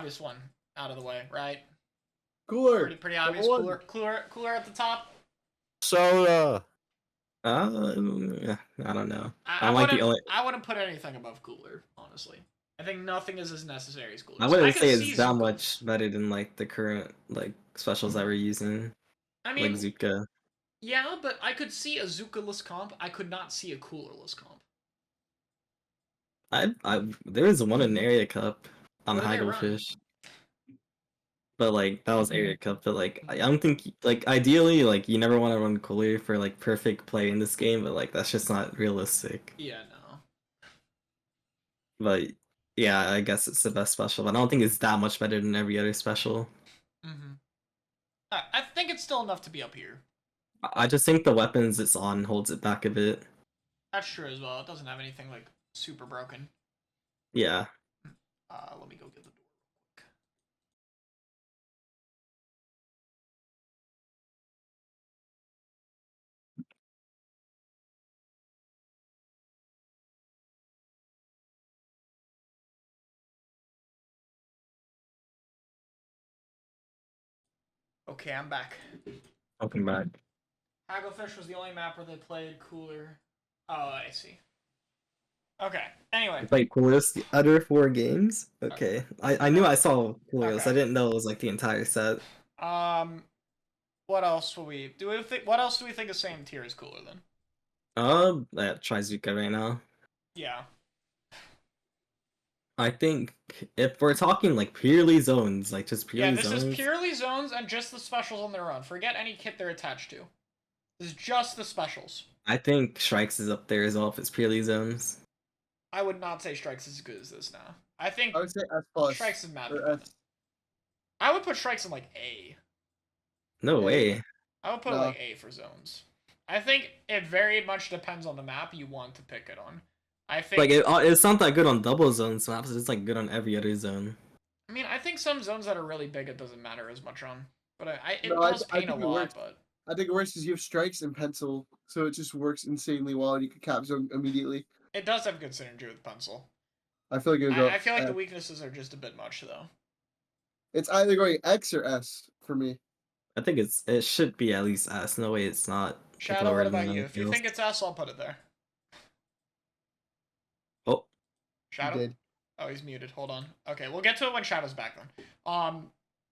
obvious one out of the way, right? Cooler. Pretty obvious. Cooler at the top. Soda. I don't know. I wouldn't put anything above Cooler, honestly. I think nothing is as necessary as Cooler. I wouldn't say it's that much better than like the current like specials that we're using. I mean, like Zuka. Yeah, but I could see a Zuka-less comp. I could not see a Cooler-less comp. There was one in Area Cup on Hagglefish. But like that was Area Cup, but like I don't think like ideally like you never want to run Cooler for like perfect play in this game, but like that's just not realistic. Yeah, no. But yeah, I guess it's the best special, but I don't think it's that much better than every other special. Mm-hmm. I think it's still enough to be up here. I just think the weapons it's on holds it back a bit. That's true as well. It doesn't have anything like super broken. Yeah. Let me go get the door real quick. Okay, I'm back. Welcome back. Hagglefish was the only map where they played Cooler. Oh, I see. Okay, anyway. Like Coolest other 4 games? Okay. I knew I saw Coolest. Okay. I didn't know it was like the entire set. What else will we think? What else do we think is same tier as Cooler then? Try Zuka right now. Yeah. I think if we're talking like purely zones, like just purely zones. Yeah, this is purely zones and just the specials on their own. Forget any kit they're attached to. This is just the specials. I think Strikes is up there as well if it's purely zones. I would not say Strikes is as good as this now. I think I would say S+. Strikes is mad. I would put Strikes in like A. No way. I would put it like A for zones. I think it very much depends on the map you want to pick it on. I think like it's not that good on double zones maps. It's like good on every other zone. I mean, I think some zones that are really big it doesn't matter as much on, but it does pain a lot. But I think it works is you have Strikes and Pencil, so it just works insanely well, and you can cap zone immediately. It does have good synergy with Pencil. I feel like it would go. I feel like the weaknesses are just a bit much though. It's either going X or S for me. I think it should be at least S. No way it's not. Shadow, what about you? If you think it's S, I'll put it there. Oh. Shadow? Oh, he's muted. Hold on. Okay, we'll get to it when Shadow's back then.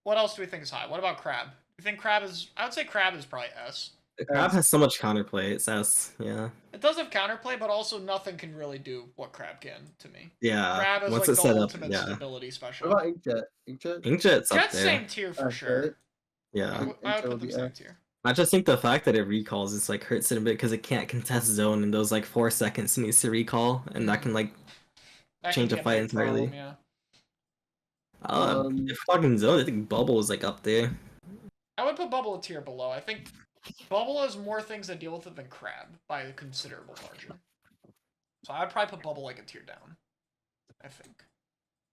What else do we think is high? What about Crab? You think Crab is... I would say Crab is probably S. Crab has so much counterplay. It's S, yeah. It does have counterplay, but also nothing can really do what Crab can to me. Yeah. Crab is once like the set ultimate up, stability special. What about Inkjet? Inkjet? Inkjet's up Jet's there. same tier for sure. Yeah. I would put them same tier. I just think the fact that it recalls is like hurts it a bit because it can't contest zone in those like 4 seconds it needs to recall, and that can like change a fight entirely. Yeah. If fucking zone, I think Bubble is like up there. I would put Bubble a tier below. I think Bubble has more things that deal with it than Crab by a considerable margin. So I'd probably put Bubble like a tier down. I think.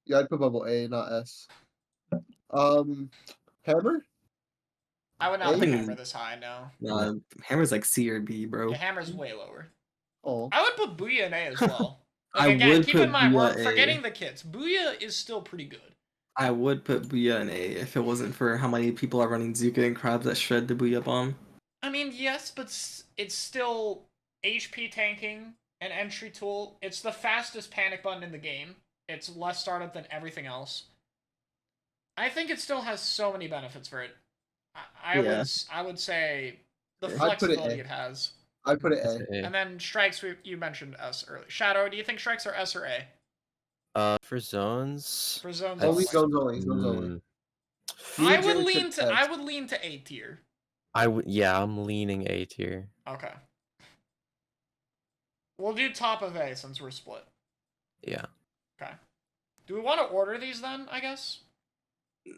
Yeah, I'd put Bubble A, not S. Hammer? I would not put Hammer this high, no. No, Hammer's like C or B, bro. Yeah, Hammer's way lower. Oh. I would put Booyah in A as well. I would keep in mind, we're Booyah forgetting the kits. Booyah is still pretty good. I would put Booyah in A if it wasn't for how many people are running Zuka and Crabs that shred the Booyah Bomb. I mean, yes, but it's still HP tanking, an entry tool. It's the fastest panic button in the game. It's less startup than everything else. I think it still has so many benefits for it. I would say the flexibility it has. I'd put it A. And then Strikes, you mentioned S early. Shadow, do you think Strikes are S or A? For zones. For zones only. Zones only. I would lean to A tier. Yeah, I'm leaning A tier. Okay. We'll do top of A since we're split. Yeah. Okay. Do we want to order these then, I guess?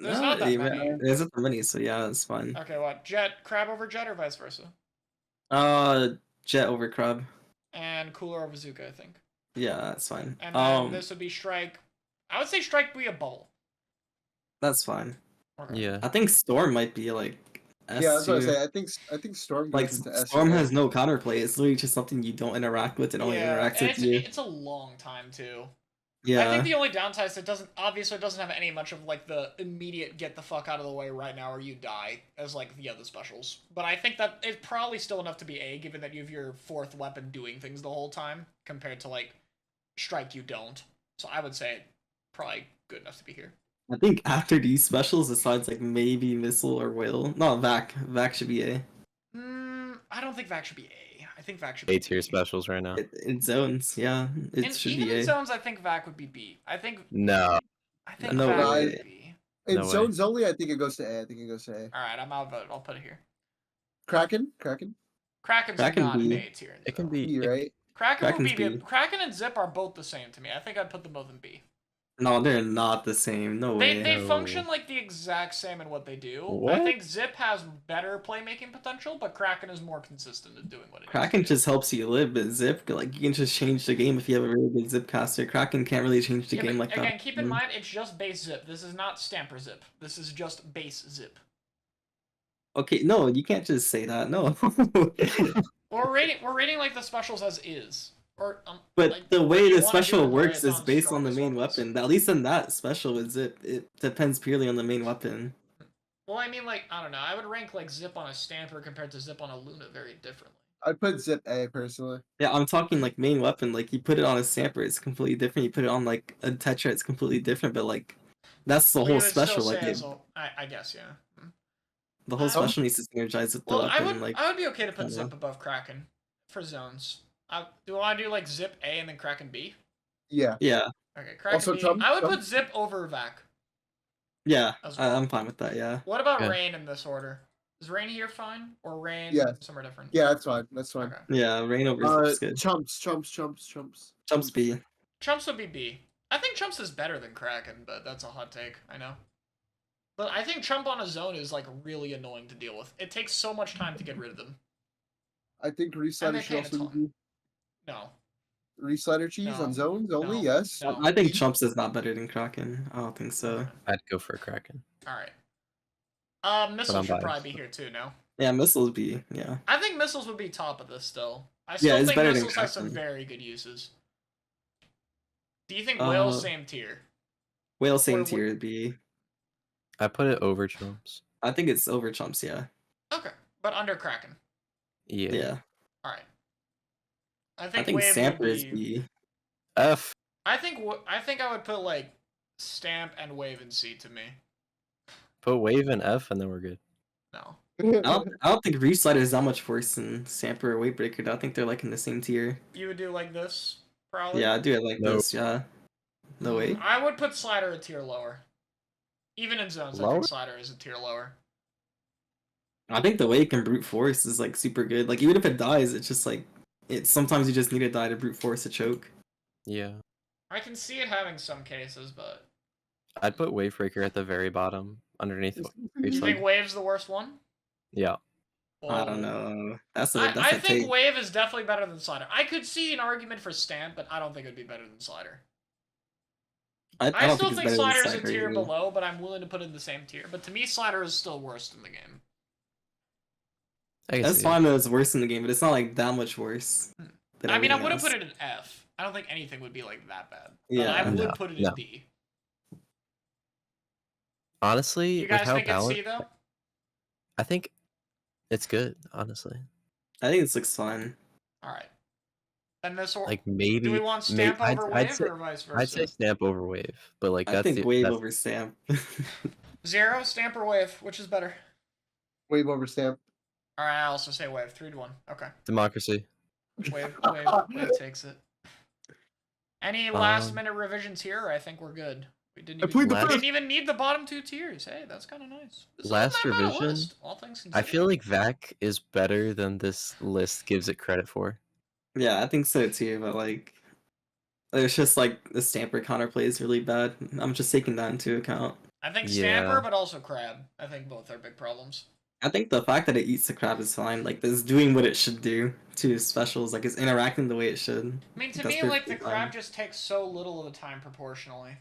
There's not that many. There's not that many, so yeah, it's fine. Okay, what? Crab over Jet or vice versa? Jet over Crab. And Cooler over Zuka, I think. Yeah, that's fine. And then this would be Strike. I would say Strike be a Bubble. That's fine. Okay. Yeah. I think Storm might be like S yeah, that's what I say. I think Storm like goes into S. Storm has no counterplay. It's literally just something you don't interact with. It only interacts with you. It's a long time too. Yeah. I think the only downside is it doesn't have any much of like the immediate get the fuck out of the way right now or you die as like the other specials. But I think that it's probably still enough to be A, given that you have your fourth weapon doing things the whole time, compared to like strike you don't. So I would say probably good enough to be here. I think after these specials, besides like maybe missile or whale, no, Vac should be A. I don't think Vac should be A. I think Vac should be A tier B. specials right now. In zones, yeah, it should Even be in A. zones, I think Vac would be B. I think No. No Vac way. would be B. In No way. zones only, I think it goes to A. I think it goes to A. All right, I'm outvoted. I'll put it here. Kraken. Kraken's Kraken not an B. A tier. It can though. be. B, right? Kraken would be Kraken's B. B. Kraken and Zip are both the same to me. I think I'd put them both in B. No, they're not the same. No way. They No. function like the exact same in what they do. I What? think Zip has better playmaking potential, but Kraken is more consistent at doing what it Kraken needs to do. just helps you live, but Zip, like you can just change the game if you have a really good Zip caster. Kraken can't really change the Yeah, game but like again, that. keep in mind it's just base Zip. This is not Stamper Zip. This is just base Zip. Okay, no, you can't just say that. No. We're rating like the specials as is. Or But like, the what way you the wanna do special is works rely is on based on the strongest main weapons. weapon. At least in that special with Zip, it depends purely on the main weapon. Well, I mean, like, I don't know. I would rank like Zip on a Stamper compared to Zip on a Luna very differently. I'd put Zip A personally. Yeah, I'm talking like main weapon. Like you put it on a Stamper, it's completely different. You put it on like a Tetra, it's completely different. But like, that's the Well, you whole would special. still Like say it, as I guess, yeah. the whole Um, special needs to synergize with the Well, weapon. Like I would be okay to put I don't Zip above Kraken for zones. Do I do like Zip A and then Kraken B? Yeah. yeah, Okay, Kraken Also, B. Trump- I would Trump- put Zip over Vac. yeah, As well. I'm fine with that. Yeah, What about Okay. Rain in this order? Is Rain here fine? Or Rain Yeah. somewhere different? Yeah, that's fine. That's fine. Okay. yeah. Rain over Zip's good. Chumps. Chumps B. Chumps would be B. I think Chumps is better than Kraken, but that's a hot take. I know. But I think Chump on a zone is like really annoying to deal with. It takes so much time to get rid of them. I think And Reslider they should paint a also ton. be No. Reslider cheese No. on zones only. No. Yes. No. I think Chumps is not better than Kraken. I don't think so. Okay. I'd go for a Kraken. Alright. Missiles I'm should biased. probably be here too, no? Yeah, missiles B. Yeah. I think missiles would be top of this still. I Yeah, still it's think better than missiles have some Kraken. very good uses. Do you think Whale Uh, same tier? Whale same Or tier B. I put it over Chumps. I think it's over Chumps. Yeah. Okay, but under Kraken. Yeah. Yeah. Alright. I I think think Wave Stamper would is be... B. F. I think I would put like Stamp and Wave in C to me. Put Wave in F and then we're good. No. I don't think Reslider is that much worse than Stamper or Weight I think they're like in the same tier. You would do like this, probably? Yeah, I do it like No. this. Yeah. No way. I would put Slider a tier lower. Even in zones, I Lower? think Slider is a tier lower. I think the way it can brute force is like super good. Like even if it dies, it's just like sometimes you just need to die to brute force a choke. Yeah. I can see it having some cases, but... I'd put Wavebreaker at the very bottom, underneath. You think Wave's the worst one? Yeah. I don't know. That's a I think take. Wave is definitely better than Slider. I could see an argument for Stamp, but I don't think it would be better than Slider. I I don't still it's think better than Slider's a Slider tier either. below, but I'm willing to put it in the same tier. But to me, Slider is still worst in the game. I can That's see fine that it's worse in the game, but it's not like that much worse. than I mean, I everything would have else. put it in F. I don't think anything would be like that bad. Yeah, But I would no, put it no. in D. Honestly, You with guys how think it's balanced, C though? I think it's good. Honestly, I think this looks fine. All right. And this or like maybe. do we want Stamp I'd over I'd Wave say, or vice versa? I'd say Stamp over Wave, but like I that's think the, Wave that's, over Stamp. Zero, Stamp or Wave? Which is better? Wave over Stamp. All right, I also say Wave. 3-1. Okay. democracy. Wave takes it. Any last minute revisions here? Or I think we're good. We didn't I even, played the we first- didn't even need the bottom two tiers. Hey, that's kind of nice. This Last isn't that bad a revision, list, all things I considered. feel like Vac is better than this list gives it credit for. Yeah, I think so too, but like it's just like the Stamper counterplay is really bad. I'm just taking that into account. I think Yeah. Stamper, but also Crab. I think both are big problems. I think the fact that it eats the crab is fine. Like it's doing what it should do to its specials, like it's interacting the way it should. I mean, to That's me, like, the perfectly Crab fine. just takes so little of the time proportionally.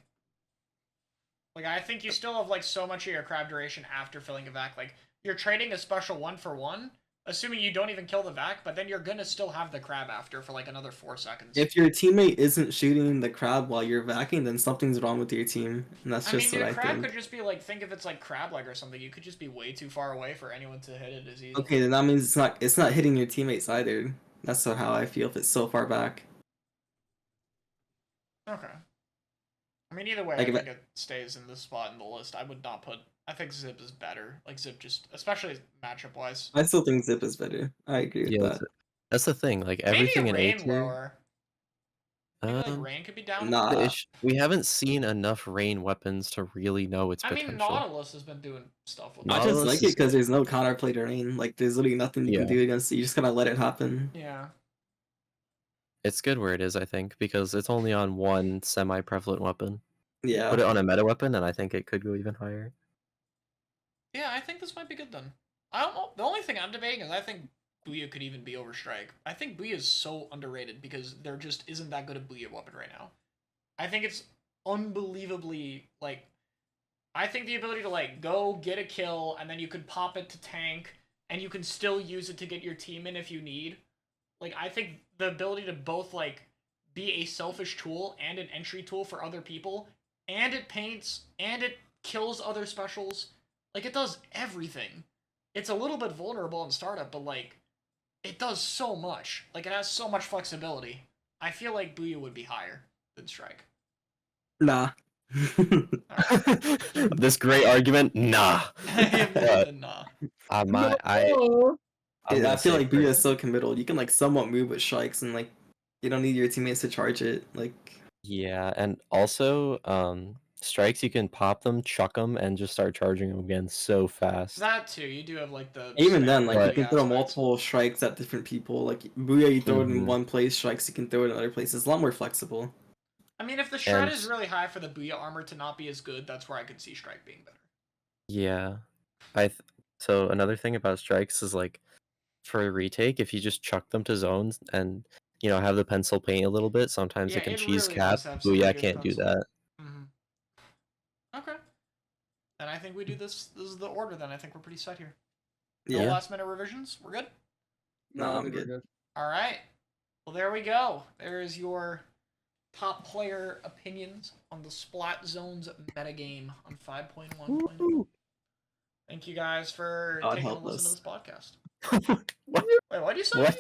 Like, I think you still have, like, so much of your Crab duration after filling a vac. Like, you're trading a special 1-for-1, assuming you don't even kill the vac, but then you're gonna still have the crab after for like another 4 seconds. If your teammate isn't shooting the crab while you're vacking, then something's wrong with your team, and that's just what I the crab think. could just be like, think if it's like crab leg or something, you could just be way too far away for anyone to hit it as easily. Okay, then that means it's not hitting your teammates either. That's how I feel if it's so far back. Okay. I mean, either way, Like I if think it stays in this spot in the list. I would not put. I think Zip is better. Like Zip just, especially matchup wise. I still think Zip is better. I agree with Yeah, that. that's the thing. Like everything in Maybe A Rain tier. lower. Maybe like Rain could be down. Nah. We haven't seen enough rain weapons to really know its I potential. mean, Nautilus has been doing stuff with I it. just Nautilus like it is- because there's no counterplay to rain. Like there's literally nothing you can Yeah. do against it. You just gotta let it happen. Yeah. It's good where it is, I think, because it's only on one semi-prevalent weapon. Yeah. Put it on a meta weapon, and I think it could go even higher. Yeah, I think this might be good then. I don't know. The only thing I'm debating is I think Booyah could even be over Strike. I think Booyah is so underrated because there just isn't that good a Booyah weapon right now. I think it's unbelievably, like, I think the ability to, like, go get a kill, and then you could pop it to tank, and you can still use it to get your team in if you need. Like, I think the ability to both, like, be a selfish tool and an entry tool for other people, and it paints, and it kills other specials, like, it does everything. It's a little bit vulnerable in startup, but, like, it does so much. Like, it has so much flexibility. I feel like Booyah would be higher than Strike. Nah. This great argument, nah. Nah. I I feel like Booyah is so committal. You can like somewhat move with strikes and like you don't need your teammates to charge it. Like Yeah, and also strikes, you can pop them, chuck them, and just start charging them again so fast. That too, you do have like the even then, like you spammy can throw aspects. multiple strikes at different people. Like Booyah, you throw it in Mhm. one place. Strikes, you can throw it in other places. It's a lot more flexible. I mean, if the shred And- is really high for the Booyah armor to not be as good, that's where I could see Strike being better. Yeah, so another thing about strikes is like for a retake, if you just chuck them to zones and have the pencil paint a little bit, sometimes Yeah, it can it cheese really cap. does have some Booyah good can't do pencil. that. Okay. And I think we do this. This is the order. Then I think we're pretty set here. Yeah. No last minute revisions. We're good. No, I'm we're good. All right. Well, there we go. There is your top player opinions on the Splat Zones metagame on 5.1.0. Thank you guys for God taking a help listen us. to this podcast. What? Wait, what did you say? What?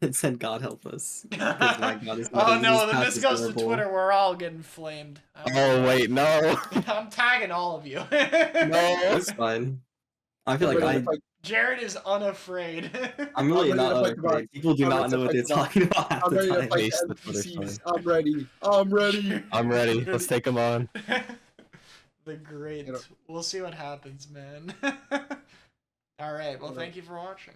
It said God help us. 'Cause my God, Oh no, then path this is goes to horrible. Twitter. We're all getting flamed. Oh wait, no. I'm tagging all of you. No. That's fine. I feel like Jared is unafraid. I'm really I'm ready not to fight the afraid. People do I'm not ready to know what fight they're the bot. talking about half I'm the ready to time. fight Face the the Twitter NPCs. fine. I'm ready. I'm ready. I'm ready. Let's take them on. The great. You know- We'll see what happens, man. All right. Well, thank you for watching.